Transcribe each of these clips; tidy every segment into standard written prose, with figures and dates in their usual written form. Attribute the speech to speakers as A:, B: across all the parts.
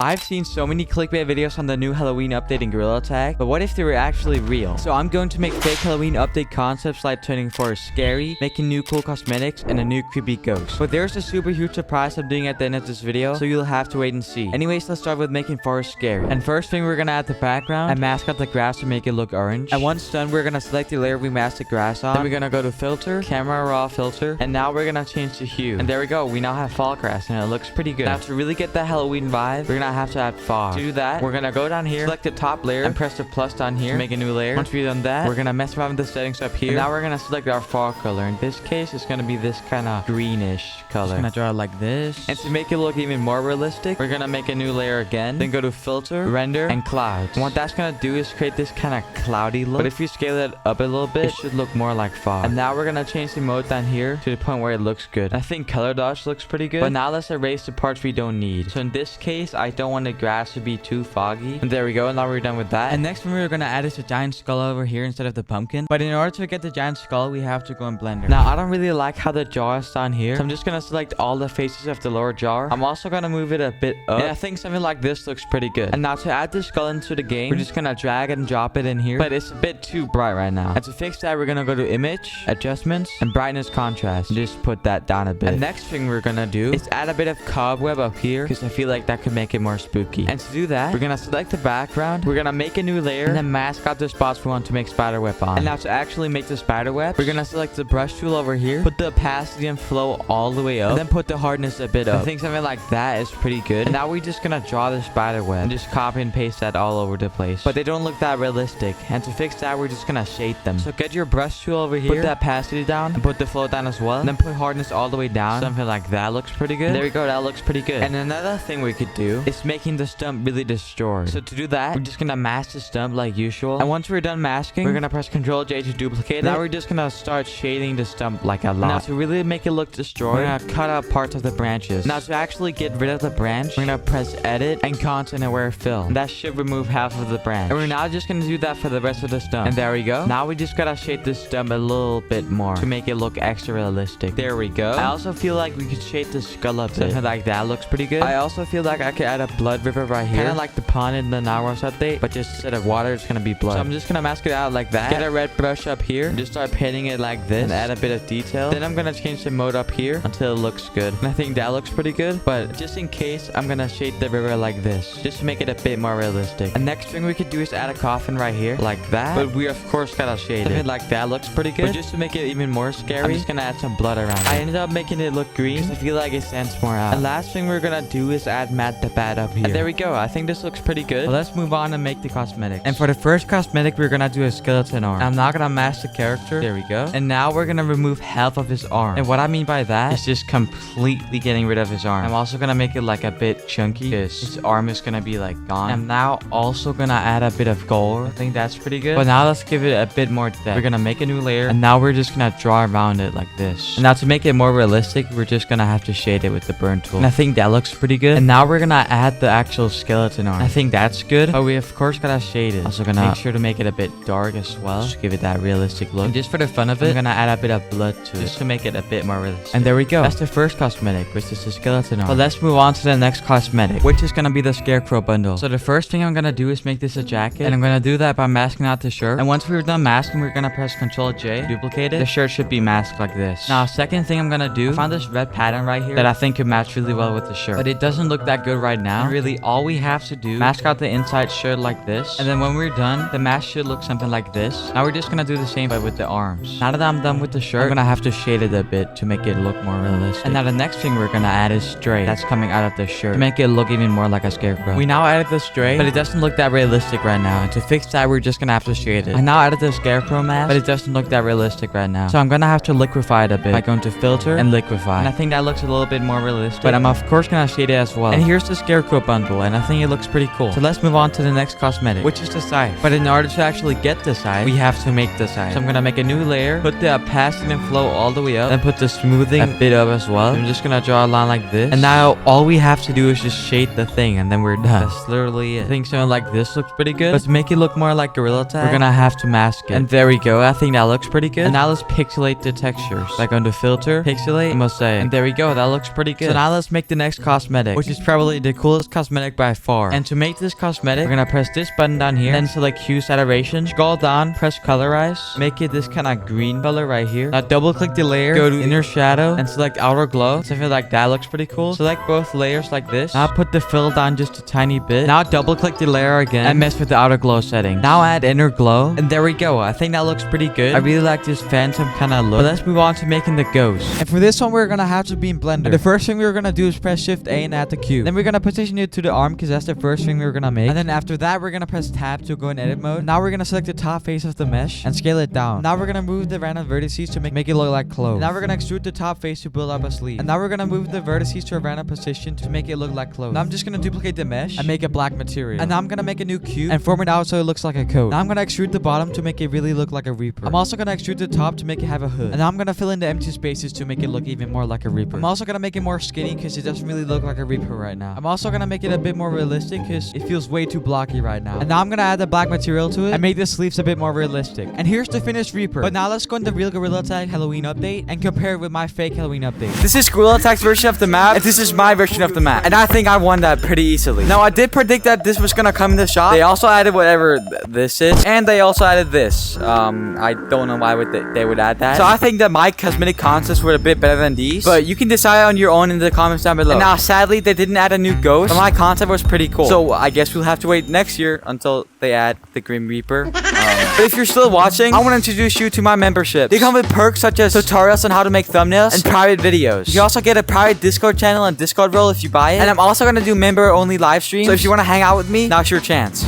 A: I've seen so many clickbait videos on the new Halloween update in Gorilla Tag, but what if they were actually real? So I'm going to make fake Halloween update concepts like turning forest scary, making new cool cosmetics, and a new creepy ghost. But there's a super huge surprise I'm doing at the end of this video, so you'll have to wait and see. Anyways, let's start with making forest scary. And first thing, we're gonna add the background and mask out the grass to make it look orange. And once done, we're gonna select the layer we masked the grass on. Then we're gonna go to filter, camera raw filter, and now we're gonna change the hue. And there we go, we now have fall grass and it looks pretty good. Now to really get that Halloween vibe, we're gonna have to add fog. To do that, we're gonna go down here, select the top layer, and press the plus down here to make a new layer. Once we've done that, we're gonna mess around with the settings up here. And now we're gonna select our fog color. In this case, it's gonna be this kind of greenish color. Just gonna draw it like this. And to make it look even more realistic, we're gonna make a new layer again. Then go to filter, render, and clouds. And what that's gonna do is create this kind of cloudy look. But if you scale it up a little bit, it should look more like fog. And now we're gonna change the mode down here to the point where it looks good. I think color dodge looks pretty good. But now let's erase the parts we don't need. So in this case, I don't want the grass to be too foggy. And there we go. Now we're done with that. And next one, we're gonna add is a giant skull over here instead of the pumpkin. But in order to get the giant skull, we have to go in Blender. Now I don't really like how the jaw is down here, so I'm just gonna select all the faces of the lower jaw. I'm also gonna move it a bit up, and I think something like this looks pretty good. And now to add the skull into the game, we're just gonna drag and drop it in here, but it's a bit too bright right now. And to fix that, we're gonna go to image, adjustments, and brightness contrast, and just put that down a bit. And next thing we're gonna do is add a bit of cobweb up here, because I feel like that could make it more spooky. And to do that, we're gonna select the background, we're gonna make a new layer, and then mask out the spots we want to make spiderweb on. And now to actually make the spiderweb, we're gonna select the brush tool over here, put the opacity and flow all the way up, and then put the hardness a bit up. I think something like that is pretty good. And now we're just gonna draw the spiderweb and just copy and paste that all over the place. But they don't look that realistic. And to fix that, we're just gonna shade them. So get your brush tool over here, put the opacity down, and put the flow down as well. And then put hardness all the way down. Something like that looks pretty good. There we go, that looks pretty good. And another thing we could do is making the stump really destroyed. So to do that, we're just gonna mask the stump like usual. And once we're done masking, we're gonna press Ctrl J to duplicate it. Now we're just gonna start shading the stump like a lot. Now to really make it look destroyed, we're gonna cut out parts of the branches. Now to actually get rid of the branch, we're gonna press edit and content aware fill. And that should remove half of the branch. And we're now just gonna do that for the rest of the stump. And there we go. Now we just gotta shade the stump a little bit more to make it look extra realistic. There we go. I also feel like we could shade the skull a bit. Something like that looks pretty good. I also feel like I could add a blood river right here. Kind of like the pond in the Naros update, but just instead of water, it's gonna be blood. So I'm just gonna mask it out like that. Get a red brush up here and just start painting it like this and add a bit of detail. Then I'm gonna change the mode up here until it looks good. And I think that looks pretty good. But just in case, I'm gonna shade the river like this, just to make it a bit more realistic. And next thing we could do is add a coffin right here, like that. But we of course gotta shade it. Like that looks pretty good. But just to make it even more scary, I'm just gonna add some blood around it. I ended up making it look green because I feel like it stands more out. And last thing we're gonna do is add Matt the Bat up here. And there we go. I think this looks pretty good. But let's move on and make the cosmetics. And for the first cosmetic, we're gonna do a skeleton arm. I'm not gonna mask the character. There we go. And now we're gonna remove half of his arm. And what I mean by that is just completely getting rid of his arm. I'm also gonna make it like a bit chunky because his arm is gonna be like gone. I'm now also gonna add a bit of gold. I think that's pretty good. But now let's give it a bit more depth. We're gonna make a new layer. And now we're just gonna draw around it like this. And now to make it more realistic, we're just gonna have to shade it with the burn tool. And I think that looks pretty good. And now we're gonna add the actual skeleton arm. I think that's good. But we of course gotta shade it. Also gonna make sure to make it a bit dark as well. Just give it that realistic look. And just for the fun of it, I'm gonna add a bit of blood to it. Just to make it a bit more realistic. And there we go. That's the first cosmetic, which is the skeleton arm. But let's move on to the next cosmetic, which is gonna be the Scarecrow Bundle. So the first thing I'm gonna do is make this a jacket. And I'm gonna do that by masking out the shirt. And once we're done masking, we're gonna press Ctrl J, duplicate it. The shirt should be masked like this. Now, second thing I'm gonna do, I found this red pattern right here that I think could match really well with the shirt. But it doesn't look that good right now. And really, all we have to do, mask out the inside shirt like this. And then when we're done, the mask should look something like this. Now we're just gonna do the same but with the arms. Now that I'm done with the shirt, I'm gonna have to shade it a bit to make it look more realistic. And now the next thing we're gonna add is stray that's coming out of the shirt to make it look even more like a scarecrow. We now added the stray, but it doesn't look that realistic right now. And to fix that, we're just gonna have to shade it. I now added the scarecrow mask, but it doesn't look that realistic right now. So I'm gonna have to liquefy it a bit by going to filter and liquefy. And I think that looks a little bit more realistic, but I'm of course gonna shade it as well. And here's the Scarecrow Bundle, and I think it looks pretty cool. So let's move on to the next cosmetic, which is the scythe. But in order to actually get the scythe, we have to make the scythe. So I'm gonna make a new layer, put the opacity and flow all the way up, then put the smoothing a bit up as well. I'm just gonna draw a line like this. And now all we have to do is just shade the thing, and then we're done. That's literally it. I think something like this looks pretty good. But to make it look more like Gorilla Tag, we're gonna have to mask it. And there we go. I think that looks pretty good. And now let's pixelate the textures. Like under filter, pixelate, and mosaic. And there we go. That looks pretty good. So now let's make the next cosmetic, which is probably the coolest coolest cosmetic by far. And to make this cosmetic, we're gonna press this button down here, then select Hue Saturation, scroll down, press Colorize, make it this kind of green color right here. Now double click the layer, go to Inner Shadow, and select Outer Glow. So I feel like that looks pretty cool. Select both layers like this. Now put the fill down just a tiny bit. Now double click the layer again and mess with the Outer Glow setting. Now add Inner Glow, and there we go. I think that looks pretty good. I really like this phantom kind of look. But let's move on to making the ghost. And for this one, we're gonna have to be in Blender. And the first thing we're gonna do is press Shift A and add the cube. Then we're gonna position it to the arm because that's the first thing we're gonna make. And then after that, we're gonna press Tab to go in edit mode. Now we're gonna select the top face of the mesh and scale it down. Now we're gonna move the random vertices to make it look like clothes. And now we're gonna extrude the top face to build up a sleeve. And now we're gonna move the vertices to a random position to make it look like clothes. Now I'm just gonna duplicate the mesh and make a black material. And now I'm gonna make a new cube and form it out so it looks like a coat. Now I'm gonna extrude the bottom to make it really look like a Reaper. I'm also gonna extrude the top to make it have a hood. And now I'm gonna fill in the empty spaces to make it look even more like a Reaper. I'm also gonna make it more skinny because it doesn't really look like a Reaper right now. I'm also gonna make it a bit more realistic because it feels way too blocky right now. And now I'm gonna add the black material to it and make the sleeves a bit more realistic. And here's the finished Reaper. But now let's go into real Gorilla Tag Halloween update and compare it with my fake Halloween update.
B: This is Gorilla Tag's version of the map, and this is my version of the map. And I think I won that pretty easily. Now, I did predict that this was gonna come in the shop. They also added whatever this is, and they also added this. I don't know why they would add that. So I think that my cosmetic concepts were a bit better than these, but you can decide on your own in the comments down below. And now, sadly, they didn't add a new ghost, but my concept was pretty cool. So I guess we'll have to wait next year until they add the Grim Reaper. But if you're still watching, I want to introduce you to my membership. They come with perks such as tutorials on how to make thumbnails and private videos. You can also get a private Discord channel and Discord role if you buy it. And I'm also going to do member-only live streams. So if you want to hang out with me, now's your chance.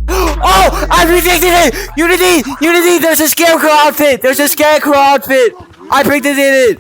B: Oh, I predicted it! Unity! There's a Scarecrow outfit! I predicted it!